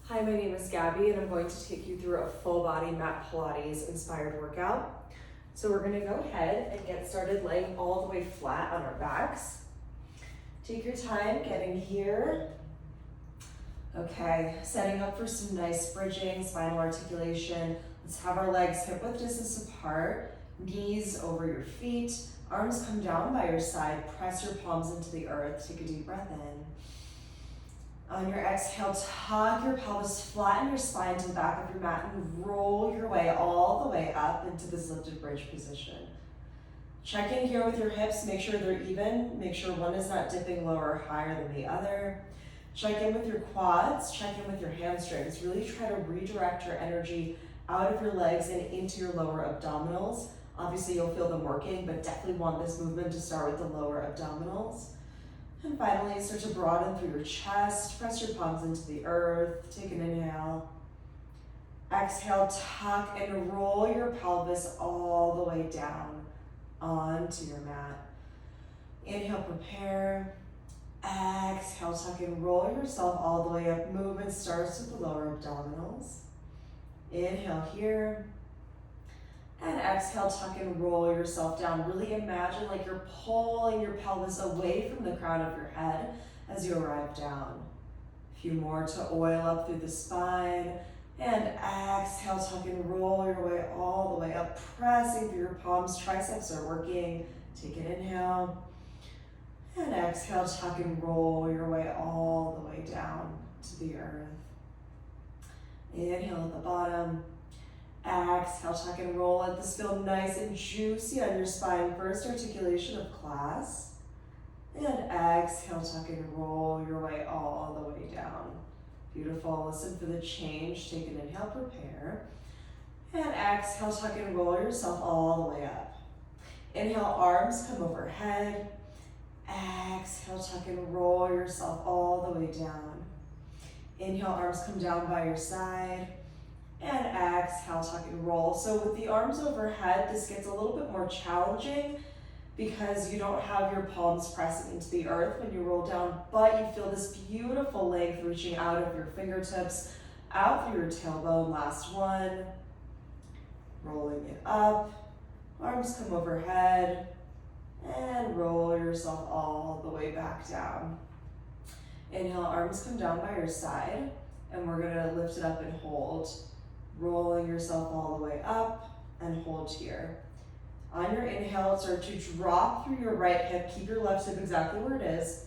Hi, my name is Gabby and I'm going to take you through a full body mat Pilates inspired workout. So we're gonna go ahead and get started laying all the way flat on our backs. Take your time getting here. Okay, setting up for some nice bridging, spinal articulation. Let's have our legs hip width distance apart, knees over your feet, arms come down by your side, press your palms into the earth, take a deep breath in. On your exhale, tuck your pelvis, flatten your spine to the back of your mat and roll your way all the way up into this lifted bridge position. Check in here with your hips, make sure they're even, make sure one is not dipping lower or higher than the other. Check in with your quads, check in with your hamstrings. Really try to redirect your energy out of your legs and into your lower abdominals. Obviously you'll feel them working, but definitely want this movement to start with the lower abdominals. And finally, start to broaden through your chest. Press your palms into the earth. Take an inhale. Exhale, tuck and roll your pelvis all the way down onto your mat. Inhale, prepare. Exhale, tuck and roll yourself all the way up. Movement starts with the lower abdominals. Inhale here. And exhale, tuck and roll yourself down. Really imagine like you're pulling your pelvis away from the crown of your head as you arrive down. A few more to oil up through the spine. And exhale, tuck and roll your way all the way up, pressing through your palms. Triceps are working. Take an inhale. And exhale, tuck and roll your way all the way down to the earth. Inhale at the bottom. Exhale, tuck and roll. Let this feel nice and juicy on your spine. First articulation of class. And exhale, tuck and roll your way all the way down. Beautiful. Listen for the change. Take an inhale, prepare. And exhale, tuck and roll yourself all the way up. Inhale, arms come overhead. Exhale, tuck and roll yourself all the way down. Inhale, arms come down by your side. And exhale, tuck and roll. So with the arms overhead, this gets a little bit more challenging because you don't have your palms pressing into the earth when you roll down, but you feel this beautiful length reaching out of your fingertips, out through your tailbone. Last one. Rolling it up. Arms come overhead. And roll yourself all the way back down. Inhale, arms come down by your side, and we're gonna lift it up and hold. Rolling yourself all the way up and hold here. On your inhale, start to drop through your right hip. Keep your left hip exactly where it is.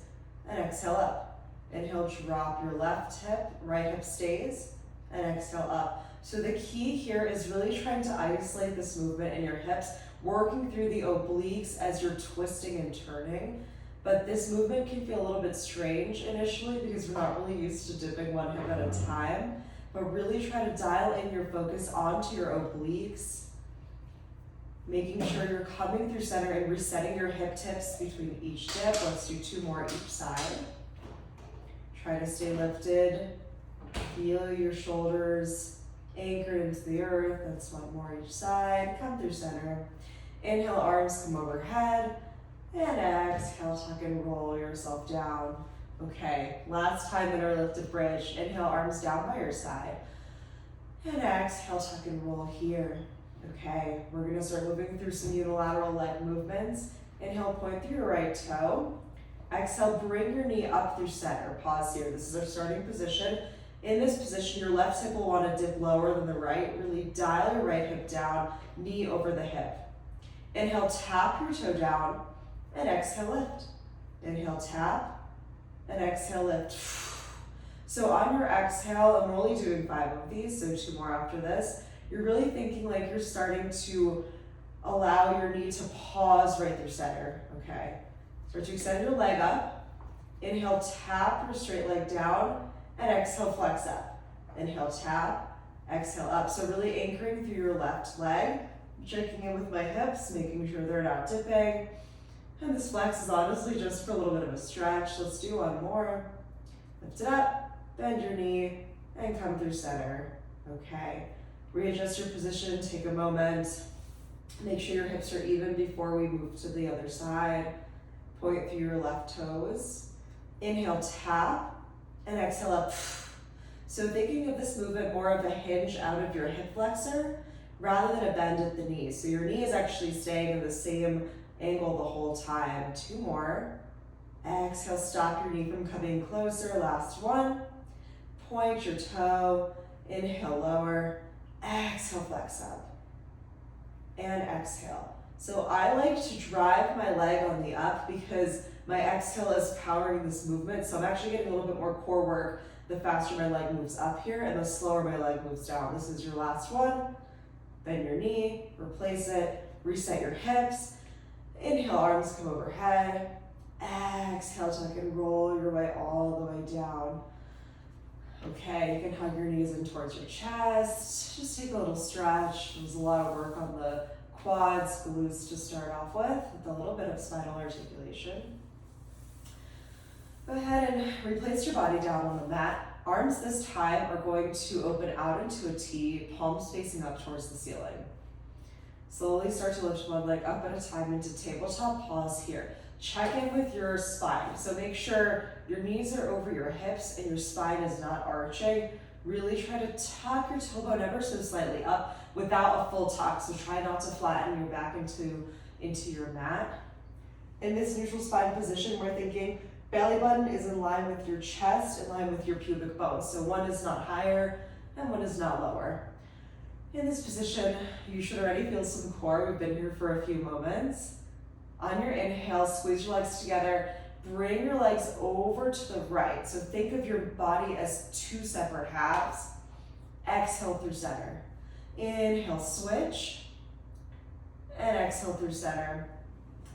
And exhale up. Inhale, drop your left hip. Right hip stays. And exhale up. So the key here is really trying to isolate this movement in your hips, working through the obliques as you're twisting and turning. But this movement can feel a little bit strange initially because we're not really used to dipping one hip at a time. But really try to dial in your focus onto your obliques, making sure you're coming through center and resetting your hip tips between each dip. Let's do 2 more each side. Try to stay lifted. Feel your shoulders anchored into the earth. That's 1 more each side. Come through center. Inhale, arms come overhead. And exhale, tuck and roll yourself down. Okay, last time in our lifted bridge. Inhale, arms down by your side. And exhale, tuck and roll here. Okay, we're gonna start moving through some unilateral leg movements. Inhale, point through your right toe. Exhale, bring your knee up through center. Pause here. This is our starting position. In this position, your left hip will wanna dip lower than the right. Really dial your right hip down, knee over the hip. Inhale, tap your toe down, and exhale, lift. Inhale, tap. And exhale, lift. So on your exhale, I'm only doing 5 of these, so 2 more after this. You're really thinking like you're starting to allow your knee to pause right through center, okay? Start to extend your leg up. Inhale, tap your straight leg down, and exhale, flex up. Inhale, tap, exhale, up. So really anchoring through your left leg, checking in with my hips, making sure they're not dipping. And this flex is honestly just for a little bit of a stretch. Let's do 1 more. Lift it up, bend your knee, and come through center. Okay, readjust your position, take a moment. Make sure your hips are even before we move to the other side. Point through your left toes. Inhale, tap, and exhale up. So thinking of this movement more of a hinge out of your hip flexor rather than a bend at the knee. So your knee is actually staying in the same angle the whole time. 2 more. Exhale, stop your knee from coming closer. Last one. Point your toe. Inhale, lower. Exhale, flex up. And exhale. So I like to drive my leg on the up because my exhale is powering this movement. So I'm actually getting a little bit more core work the faster my leg moves up here and the slower my leg moves down. This is your last one. Bend your knee, replace it, reset your hips. Inhale, arms come overhead. Exhale, tuck and roll your way all the way down. Okay, you can hug your knees in towards your chest. Just take a little stretch. There's a lot of work on the quads, glutes to start off with a little bit of spinal articulation. Go ahead and replace your body down on the mat. Arms this time are going to open out into a T, palms facing up towards the ceiling. Slowly start to lift one leg up at a time into tabletop. Pause here. Check in with your spine. So make sure your knees are over your hips and your spine is not arching. Really try to tuck your tailbone ever so slightly up without a full tuck. So try not to flatten your back into your mat. In this neutral spine position, we're thinking belly button is in line with your chest, in line with your pubic bone. So one is not higher and one is not lower. In this position, you should already feel some core. We've been here for a few moments. On your inhale, squeeze your legs together. Bring your legs over to the right. So think of your body as 2 separate halves. Exhale through center. Inhale, switch. And exhale through center.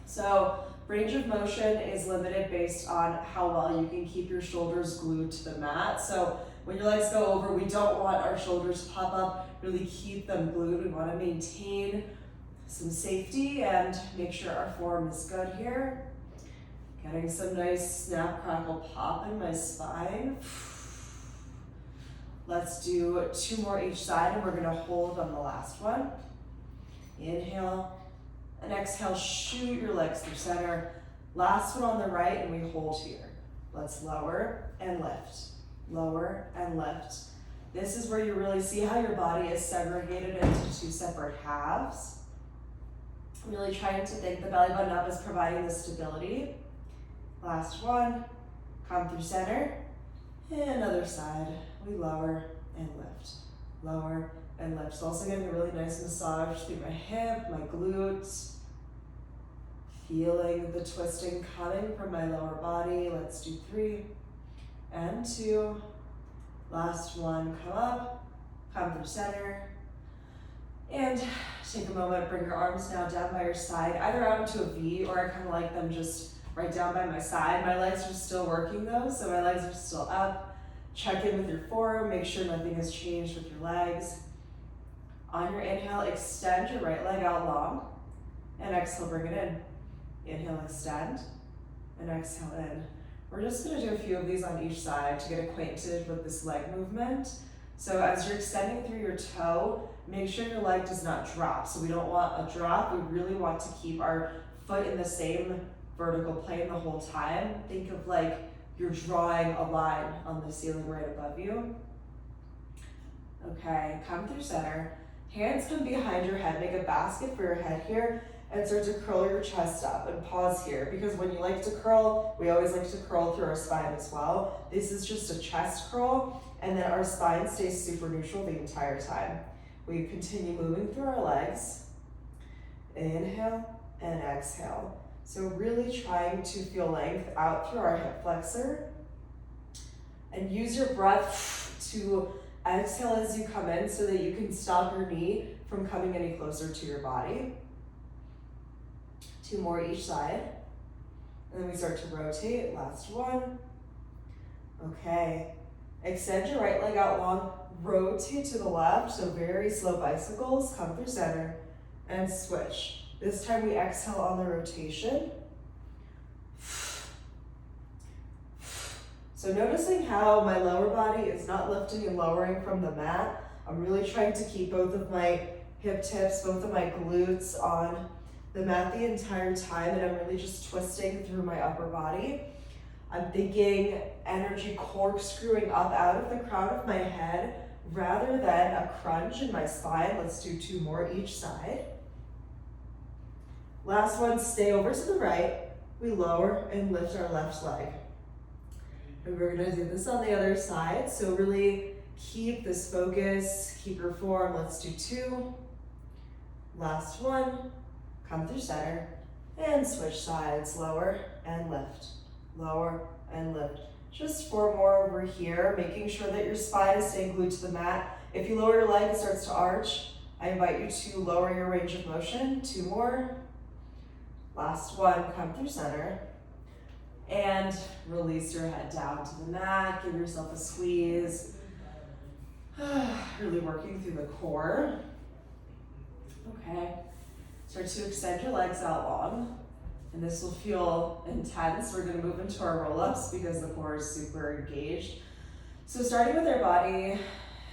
So range of motion is limited based on how well you can keep your shoulders glued to the mat. So when your legs go over, we don't want our shoulders to pop up. Really keep them glued. We want to maintain some safety and make sure our form is good here. Getting some nice snap, crackle, pop in my spine. Let's do 2 more each side and we're gonna hold on the last one. Inhale and exhale, shoot your legs through center. Last one on the right and we hold here. Let's lower and lift, lower and lift. This is where you really see how your body is segregated into 2 separate halves. Really trying to think the belly button up is providing the stability. Last one, come through center, and other side. We lower and lift, lower and lift. So also getting a really nice massage through my hip, my glutes. Feeling the twisting coming from my lower body. Let's do 3 and 2. Last one, come up, come through center. And take a moment, bring your arms now down by your side, either out into a V or I kind of like them just right down by my side. My legs are still working though, so my legs are still up. Check in with your forearm, make sure nothing has changed with your legs. On your inhale, extend your right leg out long, and exhale, bring it in. Inhale, extend, and exhale in. We're just gonna do a few of these on each side to get acquainted with this leg movement. So as you're extending through your toe, make sure your leg does not drop. So we don't want a drop. We really want to keep our foot in the same vertical plane the whole time. Think of like you're drawing a line on the ceiling right above you. Okay, come through center. Hands come behind your head. Make a basket for your head here and start to curl your chest up and pause here because when you like to curl, we always like to curl through our spine as well. This is just a chest curl and then our spine stays super neutral the entire time. We continue moving through our legs. Inhale and exhale. So really trying to feel length out through our hip flexor and use your breath to exhale as you come in so that you can stop your knee from coming any closer to your body. 2 more each side. And then we start to rotate. Last one. Okay. Extend your right leg out long. Rotate to the left. So very slow bicycles. Come through center and switch. This time we exhale on the rotation. So noticing how my lower body is not lifting and lowering from the mat. I'm really trying to keep both of my hip tips, both of my glutes on the mat the entire time, and I'm really just twisting through my upper body. I'm thinking energy corkscrewing up out of the crown of my head rather than a crunch in my spine. Let's do 2 more each side. Last one, stay over to the right. We lower and lift our left leg. And we're gonna do this on the other side. So really keep this focus, keep your form. Let's do 2. Last one, come through center and switch sides. Lower and lift, lower and lift. Just 4 more over here, making sure that your spine is staying glued to the mat. If you lower your leg, it starts to arch. I invite you to lower your range of motion. 2 more. Last one, come through center. And release your head down to the mat. Give yourself a squeeze. Really working through the core. Okay. Start to extend your legs out long. And this will feel intense. We're going to move into our roll-ups because the core is super engaged. So starting with our body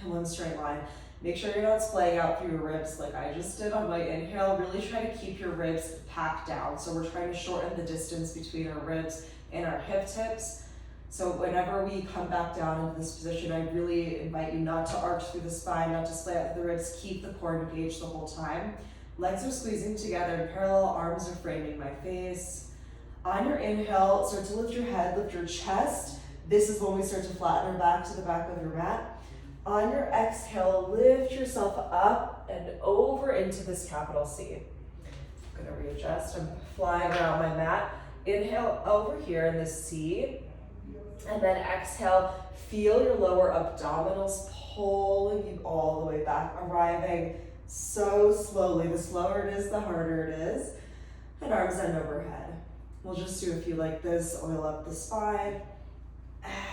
in one straight line. Make sure you're not splaying out through your ribs like I just did on my inhale. Really try to keep your ribs packed down. So we're trying to shorten the distance between our ribs and our hip tips. So whenever we come back down into this position, I really invite you not to arch through the spine, not to splay out through the ribs. Keep the core engaged the whole time. Legs are squeezing together in parallel, arms are framing my face. On your inhale, start to lift your head, lift your chest. This is when we start to flatten our back to the back of your mat. On your exhale, lift yourself up and over into this capital C. I'm gonna readjust, I'm flying around my mat. Inhale over here in this C, and then exhale, feel your lower abdominals pulling you all the way back, arriving so slowly. The slower it is, the harder it is. And arms end overhead. We'll just do a few like this, oil up the spine.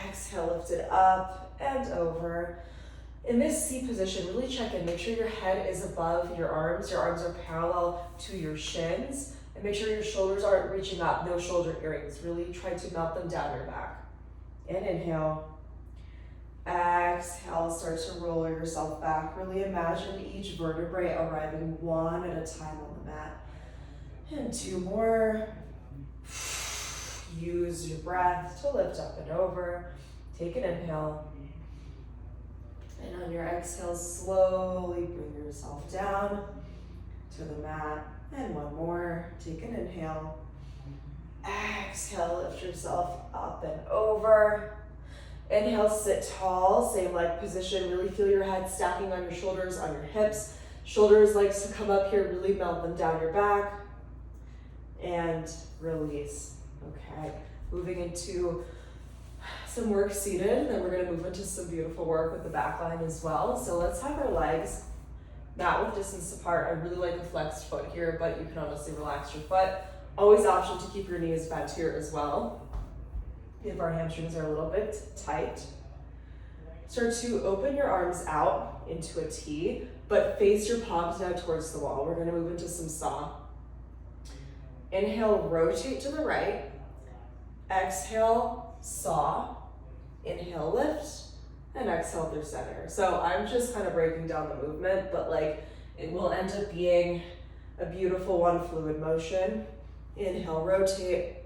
Exhale, lift it up and over. In this C position, really check in. Make sure your head is above your arms. Your arms are parallel to your shins. And make sure your shoulders aren't reaching up, no shoulder earrings. Really try to melt them down your back. And inhale. Exhale, start to roll yourself back. Really imagine each vertebrae arriving one at a time on the mat. And 2 more. Use your breath to lift up and over. Take an inhale. And on your exhale, slowly bring yourself down to the mat. And 1 more. Take an inhale. Exhale, lift yourself up and over. Inhale, sit tall, same leg position. Really feel your head stacking on your shoulders, on your hips. Shoulders, legs to come up here, really melt them down your back. And release. Okay, moving into some work seated. Then we're gonna move into some beautiful work with the back line as well. So let's have our legs mat width distance apart. I really like a flexed foot here, but you can honestly relax your foot. Always option to keep your knees bent here as well, if our hamstrings are a little bit tight. Start to open your arms out into a T, but face your palms now towards the wall. We're gonna move into some saw. Inhale, rotate to the right. Exhale, saw. Inhale, lift, and exhale through center. So I'm just kind of breaking down the movement, but like it will end up being a beautiful one, fluid motion. Inhale, rotate.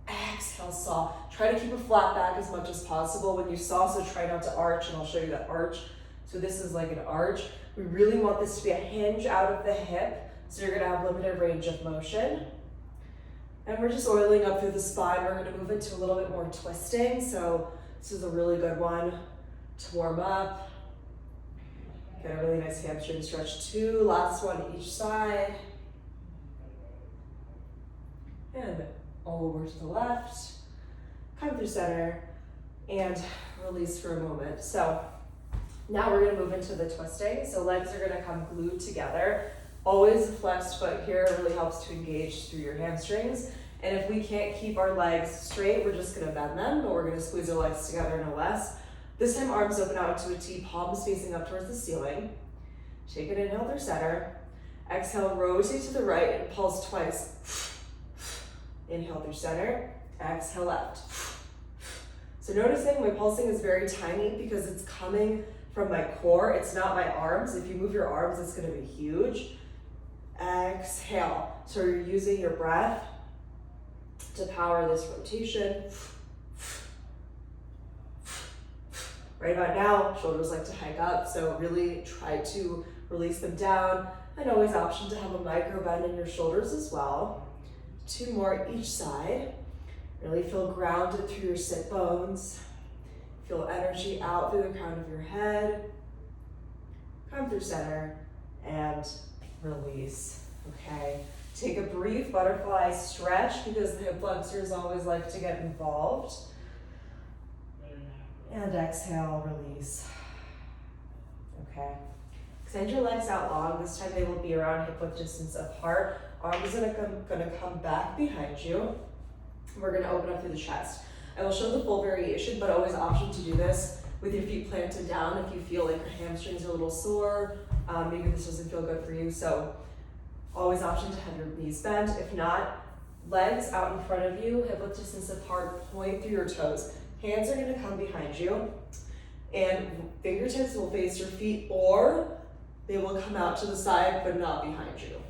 Exhale, saw. Try to keep a flat back as much as possible when you saw, so try not to arch, and I'll show you that arch. So this is like an arch. We really want this to be a hinge out of the hip, so you're gonna have limited range of motion. And we're just oiling up through the spine. We're gonna move into a little bit more twisting, so this is a really good one to warm up. Get a really nice hamstring stretch too. Last one each side. And over to the left, come through center, and release for a moment. So now we're gonna move into the twisting. So legs are gonna come glued together. Always a flexed foot here really helps to engage through your hamstrings. And if we can't keep our legs straight, we're just gonna bend them, but we're gonna squeeze our legs together no less. This time arms open out into a T, palms facing up towards the ceiling. Take an inhale through center. Exhale, rotate to the right and pulse twice. Inhale through center, exhale left. So noticing my pulsing is very tiny because it's coming from my core. It's not my arms. If you move your arms, it's gonna be huge. Exhale. So you're using your breath to power this rotation. Right about now, shoulders like to hike up, so really try to release them down, and always option to have a micro bend in your shoulders as well. 2 more each side. Really feel grounded through your sit bones. Feel energy out through the crown of your head. Come through center and release, okay? Take a brief butterfly stretch because the hip flexors always like to get involved. And exhale, release. Okay. Extend your legs out long. This time they will be around hip width distance apart. Arms are gonna come back behind you. We're gonna open up through the chest. I will show the full variation, but always option to do this with your feet planted down if you feel like your hamstrings are a little sore. Maybe this doesn't feel good for you, so always option to have your knees bent. If not, legs out in front of you, hip width distance apart, point through your toes. Hands are gonna come behind you, and fingertips will face your feet, or they will come out to the side, but not behind you.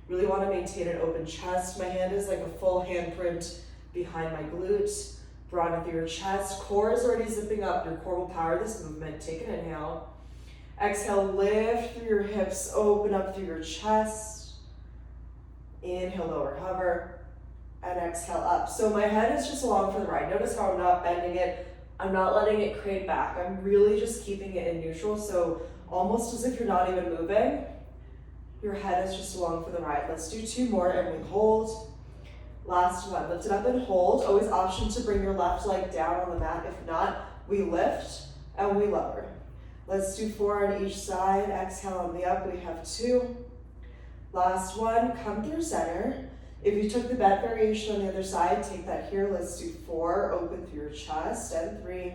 Really wanna maintain an open chest. My hand is like a full handprint behind my glutes. Broaden through your chest. Core is already zipping up. Your core will power this movement. Take an inhale. Exhale, lift through your hips, open up through your chest. Inhale, lower hover. And exhale up. So my head is just along for the ride. Notice how I'm not bending it. I'm not letting it crane back. I'm really just keeping it in neutral. So almost as if you're not even moving. Your head is just along for the ride. Let's do 2 more and we hold. Last one. Lift it up and hold. Always option to bring your left leg down on the mat. If not, we lift and we lower. Let's do 4 on each side. Exhale on the up. We have 2. Last one. Come through center. If you took the bent variation on the other side, take that here. Let's do 4, open through your chest, and 3,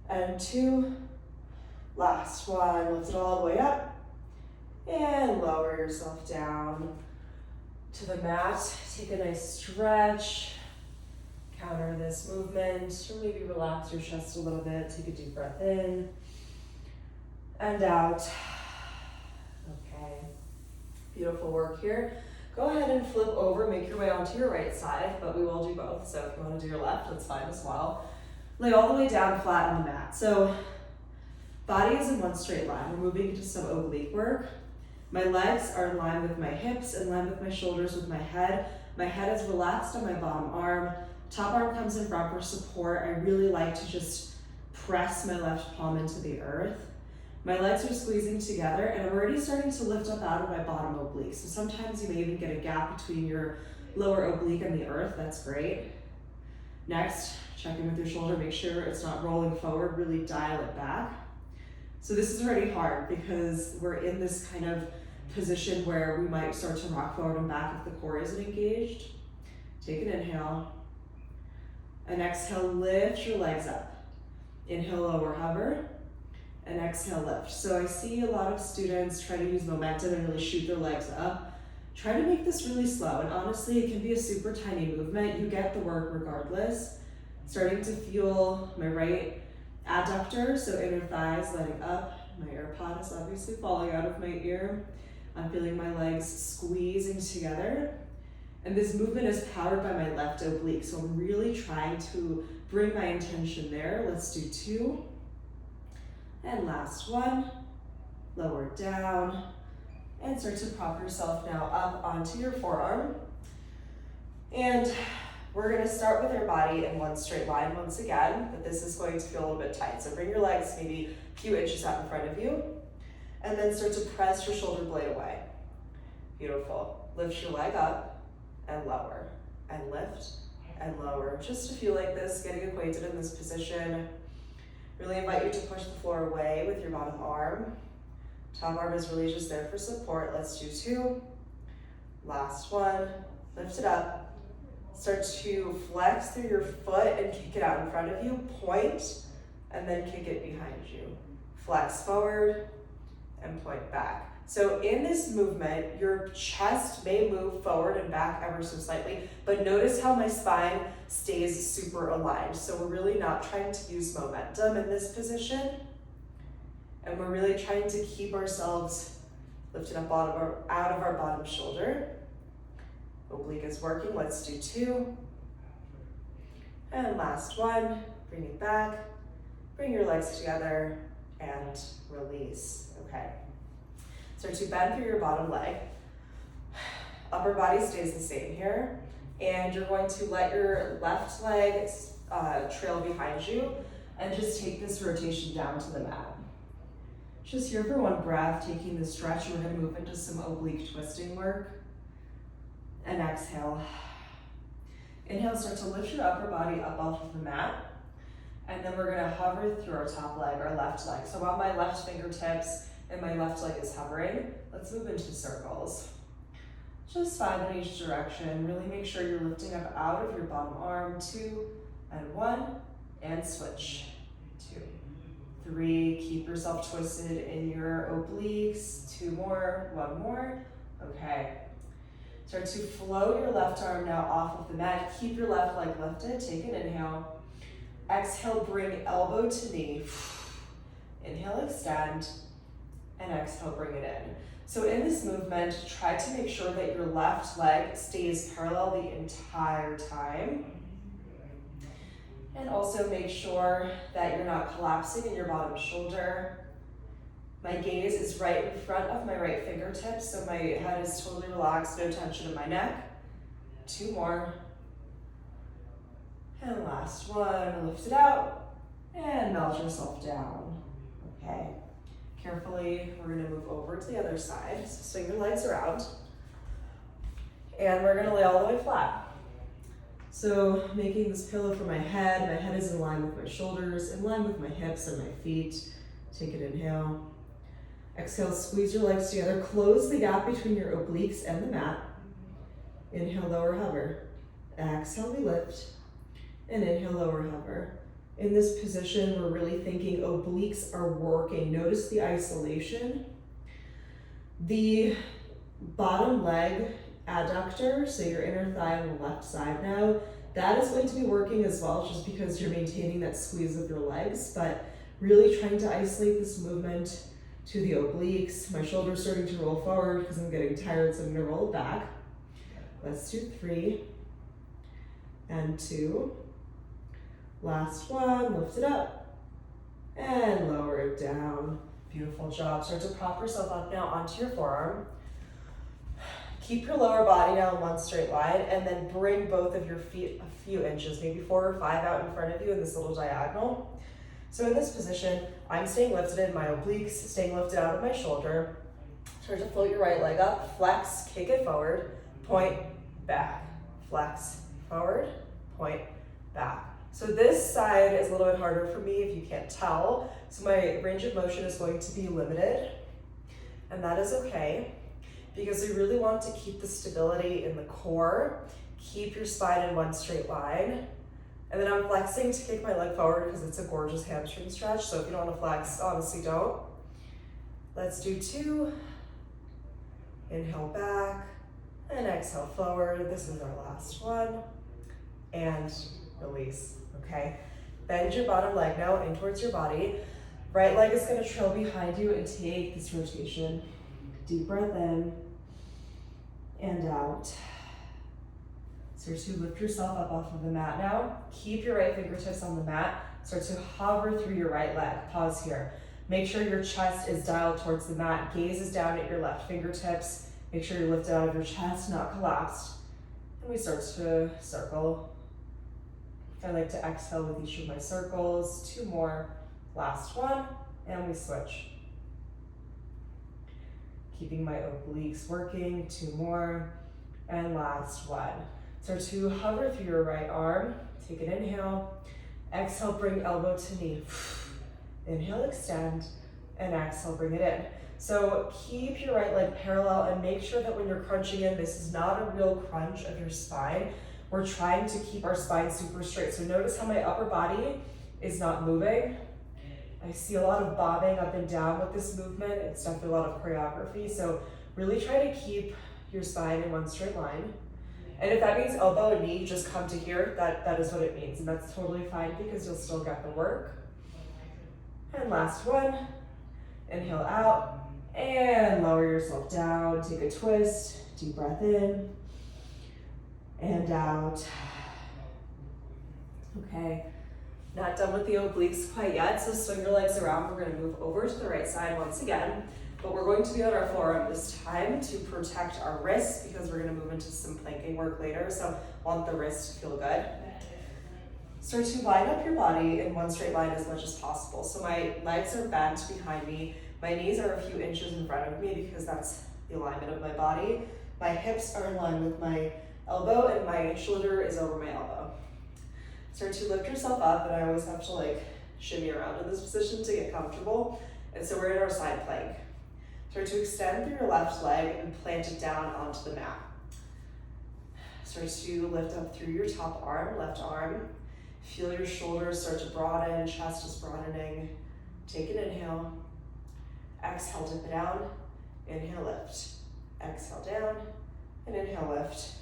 and 2. Last one, lift it all the way up, and lower yourself down to the mat. Take a nice stretch, counter this movement, or maybe relax your chest a little bit. Take a deep breath in, and out. Okay, beautiful work here. Go ahead and flip over, make your way onto your right side, but we will do both. So if you want to do your left, that's fine as well. Lay all the way down flat on the mat. So body is in one straight line. We're moving into some oblique work. My legs are in line with my hips, in line with my shoulders, with my head. My head is relaxed on my bottom arm. Top arm comes in front for support. I really like to just press my left palm into the earth. My legs are squeezing together, and I'm already starting to lift up out of my bottom oblique. So sometimes you may even get a gap between your lower oblique and the earth. That's great. Next, check in with your shoulder. Make sure it's not rolling forward. Really dial it back. So this is already hard because we're in this kind of position where we might start to rock forward and back if the core isn't engaged. Take an inhale. And exhale, lift your legs up. Inhale, lower hover. And exhale, lift. So I see a lot of students try to use momentum and really shoot their legs up. Try to make this really slow, and honestly, it can be a super tiny movement. You get the work regardless. Starting to feel my right adductor, so inner thighs letting up. My AirPod is obviously falling out of my ear. I'm feeling my legs squeezing together. And this movement is powered by my left oblique, so I'm really trying to bring my intention there. Let's do 2. And last one, lower down, and start to prop yourself now up onto your forearm. And we're gonna start with your body in one straight line once again, but this is going to feel a little bit tight. So bring your legs maybe a few inches out in front of you, and then start to press your shoulder blade away. Beautiful. Lift your leg up and lower, and lift and lower. Just to feel like this, getting acquainted in this position. Really invite you to push the floor away with your bottom arm. Top arm is really just there for support. Let's do 2. Last one. Lift it up. Start to flex through your foot and kick it out in front of you. Point, and then kick it behind you. Flex forward and point back. So in this movement, your chest may move forward and back ever so slightly, but notice how my spine stays super aligned. So we're really not trying to use momentum in this position. And we're really trying to keep ourselves lifted up out of our bottom shoulder. Oblique is working. Let's do 2. And last one. Bring it back. Bring your legs together and release. Okay. Start to bend through your bottom leg. Upper body stays the same here. And you're going to let your left leg trail behind you and just take this rotation down to the mat. Just here for one breath, taking the stretch. We're going to move into some oblique twisting work. And exhale. Inhale, start to lift your upper body up off of the mat. And then we're gonna hover through our top leg, our left leg. So while my left fingertips and my left leg is hovering, let's move into circles. Just 5 in each direction. Really make sure you're lifting up out of your bottom arm. 2 and 1, and switch. 2, 3, keep yourself twisted in your obliques. 2 more, 1 more. Okay. Start to float your left arm now off of the mat. Keep your left leg lifted. Take an inhale. Exhale, bring elbow to knee. Inhale, extend. And exhale, bring it in. So in this movement, try to make sure that your left leg stays parallel the entire time. And also make sure that you're not collapsing in your bottom shoulder. My gaze is right in front of my right fingertips, so my head is totally relaxed, no tension in my neck. 2 more. And last one, lift it out and melt yourself down. Okay, carefully, we're gonna move over to the other side. So swing your legs around. And we're gonna lay all the way flat. So making this pillow for my head is in line with my shoulders, in line with my hips and my feet. Take an inhale. Exhale, squeeze your legs together. Close the gap between your obliques and the mat. Inhale, lower, hover. Exhale, we lift. And inhale, lower, hover. In this position, we're really thinking obliques are working. Notice the isolation. The bottom leg adductor, so your inner thigh on the left side now, that is going to be working as well, just because you're maintaining that squeeze of your legs, but really trying to isolate this movement to the obliques. My shoulder's starting to roll forward because I'm getting tired, so I'm gonna roll it back. Let's do 3 and 2. Last one, lift it up and lower it down. Beautiful job. Start to prop yourself up now onto your forearm. Keep your lower body now in one straight line, and then bring both of your feet a few inches, maybe 4 or 5 out in front of you in this little diagonal. So in this position, I'm staying lifted in my obliques, staying lifted out of my shoulder. Start to float your right leg up, flex, kick it forward, point, back, flex, forward, point, back. So this side is a little bit harder for me if you can't tell. So my range of motion is going to be limited, and that is okay, because we really want to keep the stability in the core, keep your spine in one straight line. And then I'm flexing to kick my leg forward because it's a gorgeous hamstring stretch. So if you don't want to flex, honestly don't. Let's do 2. Inhale back and exhale forward. This is our last one. And release, okay? Bend your bottom leg now in towards your body. Right leg is going to trail behind you and take this rotation. Deep breath in and out. Start to lift yourself up off of the mat now. Keep your right fingertips on the mat. Start to hover through your right leg. Pause here. Make sure your chest is dialed towards the mat. Gaze is down at your left fingertips. Make sure you're lifted out of your chest, not collapsed. And we start to circle. I like to exhale with each of my circles. 2 more. Last one. And we switch. Keeping my obliques working. 2 more. And last one. Start to hover through your right arm. Take an inhale. Exhale, bring elbow to knee. Inhale, extend, and exhale, bring it in. So keep your right leg parallel and make sure that when you're crunching in, this is not a real crunch of your spine. We're trying to keep our spine super straight. So notice how my upper body is not moving. I see a lot of bobbing up and down with this movement. It's definitely a lot of choreography. So really try to keep your spine in one straight line. And if that means elbow and knee just come to here, that is what it means. And that's totally fine because you'll still get the work. And last one. Inhale out and lower yourself down. Take a twist. Deep breath in and out. Okay. Not done with the obliques quite yet, so swing your legs around. We're gonna move over to the right side once again, but we're going to be on our forearm this time to protect our wrists because we're gonna move into some planking work later, so want the wrist to feel good. Start to line up your body in one straight line as much as possible. So my legs are bent behind me, my knees are a few inches in front of me because that's the alignment of my body. My hips are in line with my elbow and my shoulder is over my elbow. Start to lift yourself up, and I always have to like shimmy around in this position to get comfortable. And so we're in our side plank. Start to extend through your left leg and plant it down onto the mat. Start to lift up through your top arm, left arm. Feel your shoulders start to broaden, chest is broadening. Take an inhale. Exhale, dip it down. Inhale, lift. Exhale, down. And inhale, lift.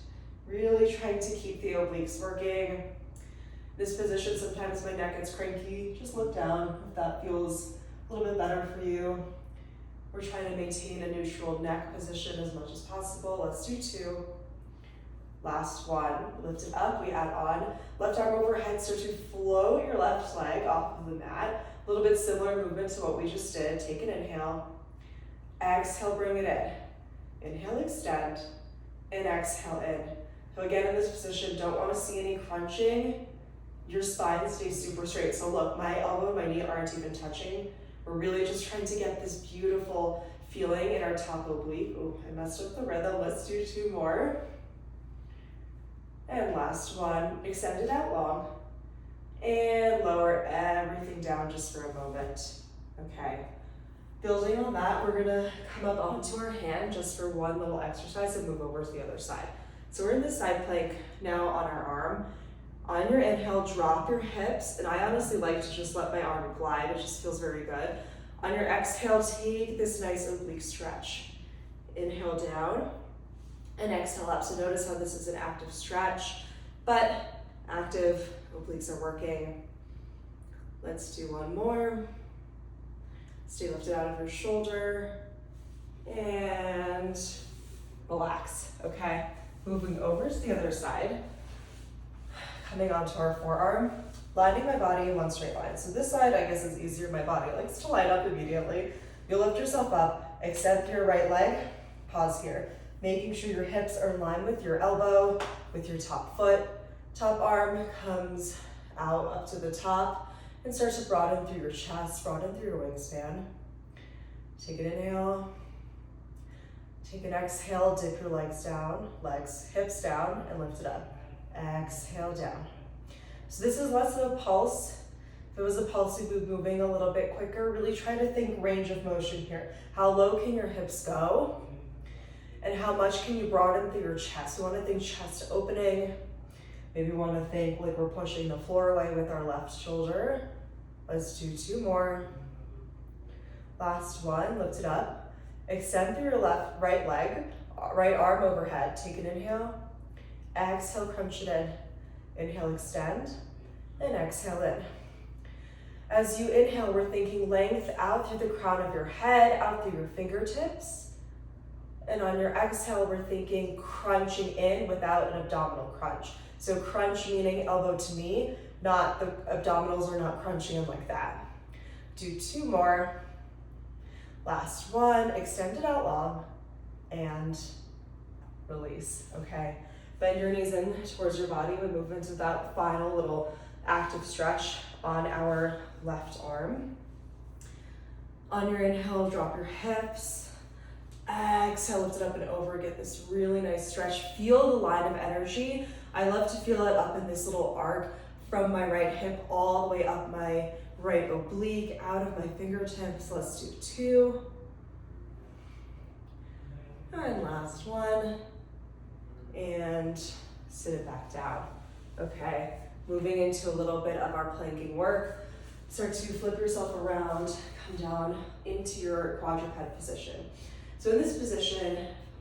Really trying to keep the obliques working. This position, sometimes my neck gets cranky. Just look down if that feels a little bit better for you. We're trying to maintain a neutral neck position as much as possible. Let's do 2. Last one. Lift it up, we add on. Left arm overhead, start to float your left leg off of the mat. A little bit similar movement to what we just did. Take an inhale. Exhale, bring it in. Inhale, extend. And exhale in. So again, in this position, don't want to see any crunching. Your spine stays super straight. So look, my elbow and my knee aren't even touching. We're really just trying to get this beautiful feeling in our top oblique. Oh, I messed up the rhythm. Let's do 2 more. And last one, extend it out long. And lower everything down just for a moment. Okay. Building on that, we're gonna come up onto our hand just for one little exercise and move over to the other side. So we're in the side plank now on our arm. On your inhale, drop your hips, and I honestly like to just let my arm glide. It just feels very good. On your exhale, take this nice oblique stretch. Inhale down, and exhale up. So notice how this is an active stretch, but active obliques are working. Let's do one more. Stay lifted out of your shoulder, and relax, okay? Moving over to the other side. Coming onto our forearm, lining my body in one straight line. So this side, I guess, is easier. My body likes to line up immediately. You'll lift yourself up, extend through your right leg, pause here. Making sure your hips are in line with your elbow, with your top foot. Top arm comes out up to the top and starts to broaden through your chest, broaden through your wingspan. Take an inhale. Take an exhale, dip your legs down, hips down, and lift it up. Exhale down. So this is less of a pulse. If it was a pulse, you'd be moving a little bit quicker. Really try to think range of motion here. How low can your hips go? And how much can you broaden through your chest? You want to think chest opening. Maybe you want to think like we're pushing the floor away with our left shoulder. Let's do 2 more. Last one, lift it up. Extend through your right leg, right arm overhead. Take an inhale. Exhale, crunch it in. Inhale, extend, and exhale in. As you inhale, we're thinking length out through the crown of your head, out through your fingertips. And on your exhale, we're thinking crunching in without an abdominal crunch. So crunch meaning elbow to knee, not the abdominals are not crunching in like that. Do 2 more. Last one, extend it out long and release, okay? Bend your knees in towards your body. We move into that final little active stretch on our left arm. On your inhale, drop your hips. Exhale, lift it up and over. Get this really nice stretch. Feel the line of energy. I love to feel it up in this little arc from my right hip all the way up my right oblique, out of my fingertips. Let's do 2. And last one. And sit it back down. Okay, moving into a little bit of our planking work. Start to flip yourself around, come down into your quadruped position. So in this position,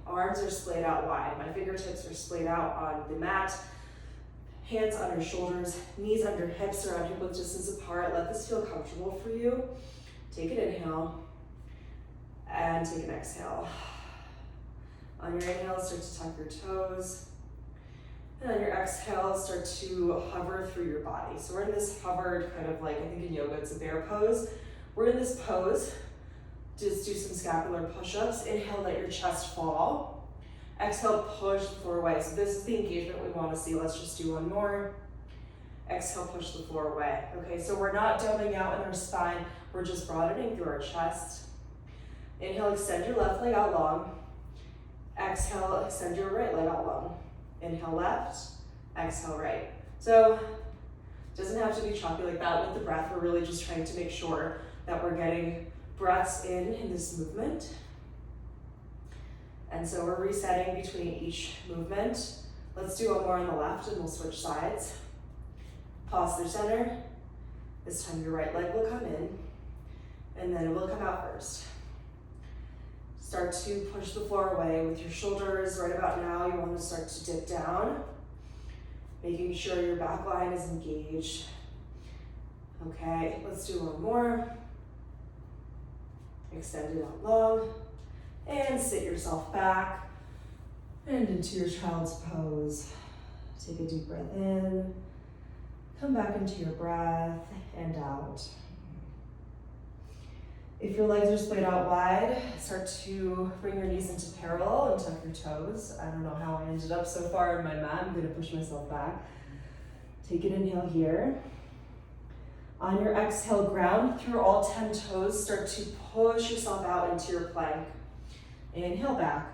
arms are splayed out wide. My fingertips are splayed out on the mat. Hands on your shoulders, knees under hips, around hip width distance apart. Let this feel comfortable for you. Take an inhale and take an exhale. On your inhale, start to tuck your toes. And on your exhale, start to hover through your body. So we're in this hovered kind of like, I think in yoga, it's a bear pose. We're in this pose. Just do some scapular push-ups. Inhale, let your chest fall. Exhale, push the floor away. So this is the engagement we want to see. Let's just do one more. Exhale, push the floor away. Okay, so we're not dumbing out in our spine. We're just broadening through our chest. Inhale, extend your left leg out long. Exhale, extend your right leg out long. Inhale left, exhale right. So it doesn't have to be choppy like that. With the breath, we're really just trying to make sure that we're getting breaths in this movement. And so we're resetting between each movement. Let's do one more on the left and we'll switch sides. Pause through center. This time your right leg will come in and then it will come out first. Start to push the floor away with your shoulders. Right about now, you want to start to dip down, making sure your back line is engaged. Okay, let's do one more. Extend it out long and sit yourself back and into your child's pose. Take a deep breath in, come back into your breath and out. If your legs are splayed out wide, start to bring your knees into parallel and tuck your toes. I don't know how I ended up so far in my mat. I'm gonna push myself back. Take an inhale here. On your exhale, ground through all 10 toes. Start to push yourself out into your plank. Inhale back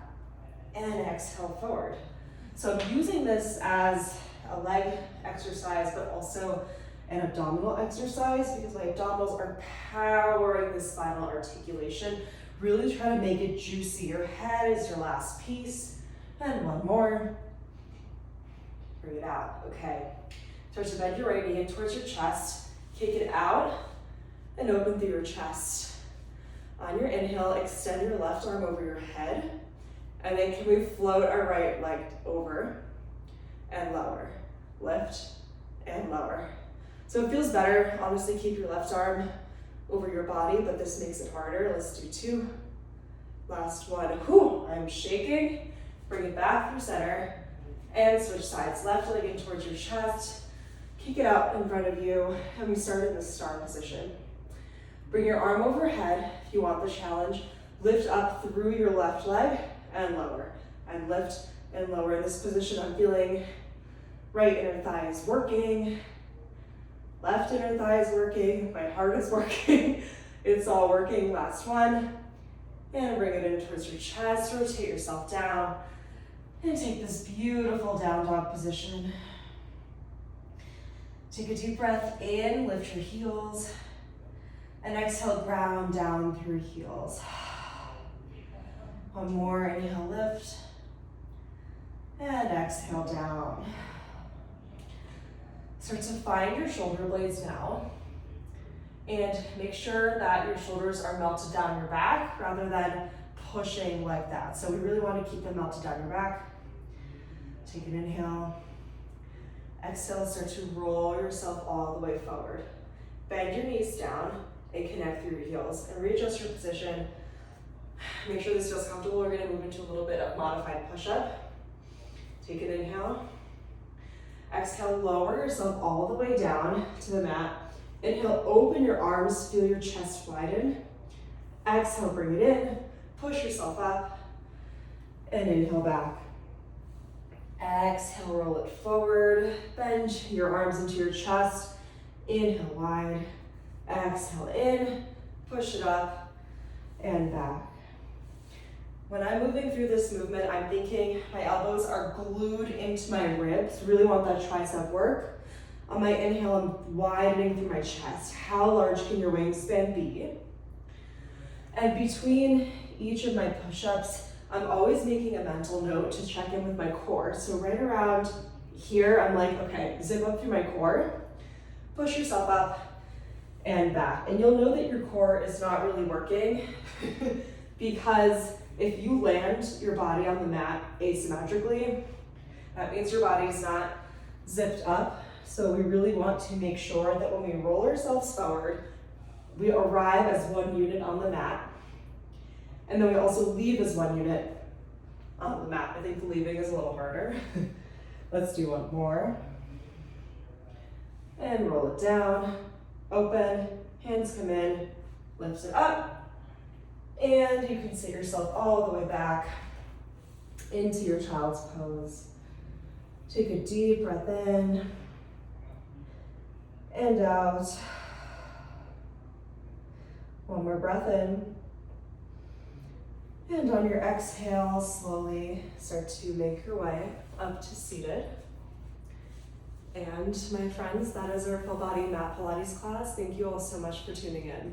and exhale forward. So I'm using this as a leg exercise, but also an abdominal exercise because my abdominals are powering the spinal articulation. Really try to make it juicy. Your head is your last piece. And one more. Bring it out. Okay. Start to bend your right knee in towards your chest. Kick it out and open through your chest. On your inhale, extend your left arm over your head. And then can we float our right leg over and lower. Lift and lower. So it feels better, honestly, keep your left arm over your body, but this makes it harder. Let's do 2. Last one. Whew, I'm shaking. Bring it back through center and switch sides. Left leg in towards your chest. Kick it out in front of you, and we start in the star position. Bring your arm overhead if you want the challenge. Lift up through your left leg and lower. And lift and lower. In this position, I'm feeling right inner thigh is working. Left inner thigh is working, my heart is working, it's all working. Last one, and bring it in towards your chest, rotate yourself down, and take this beautiful down dog position. Take a deep breath in, lift your heels, and exhale, ground down through heels. One more, inhale, lift, and exhale, down. Start to find your shoulder blades now and make sure that your shoulders are melted down your back rather than pushing like that. So we really want to keep them melted down your back. Take an inhale. Exhale, start to roll yourself all the way forward. Bend your knees down and connect through your heels and readjust your position. Make sure this feels comfortable. We're going to move into a little bit of modified push-up. Take an inhale. Exhale, lower yourself all the way down to the mat. Inhale, open your arms, feel your chest widen. Exhale, bring it in, push yourself up, and inhale back. Exhale, roll it forward, bend your arms into your chest. Inhale wide, exhale in, push it up, and back. When I'm moving through this movement, I'm thinking my elbows are glued into my ribs. Really want that tricep work. On my inhale, I'm widening through my chest. How large can your wingspan be? And between each of my push-ups, I'm always making a mental note to check in with my core. So right around here, I'm like, okay, zip up through my core, push yourself up and back. And you'll know that your core is not really working because if you land your body on the mat asymmetrically, that means your body is not zipped up. So we really want to make sure that when we roll ourselves forward, we arrive as one unit on the mat. And then we also leave as one unit on the mat. I think leaving is a little harder. Let's do one more. And roll it down, open, hands come in, lift it up, and you can sit yourself all the way back into your child's pose. Take a deep breath in and out. One more breath in. And on your exhale, slowly start to make your way up to seated. And my friends, that is our full body mat Pilates class. Thank you all so much for tuning in.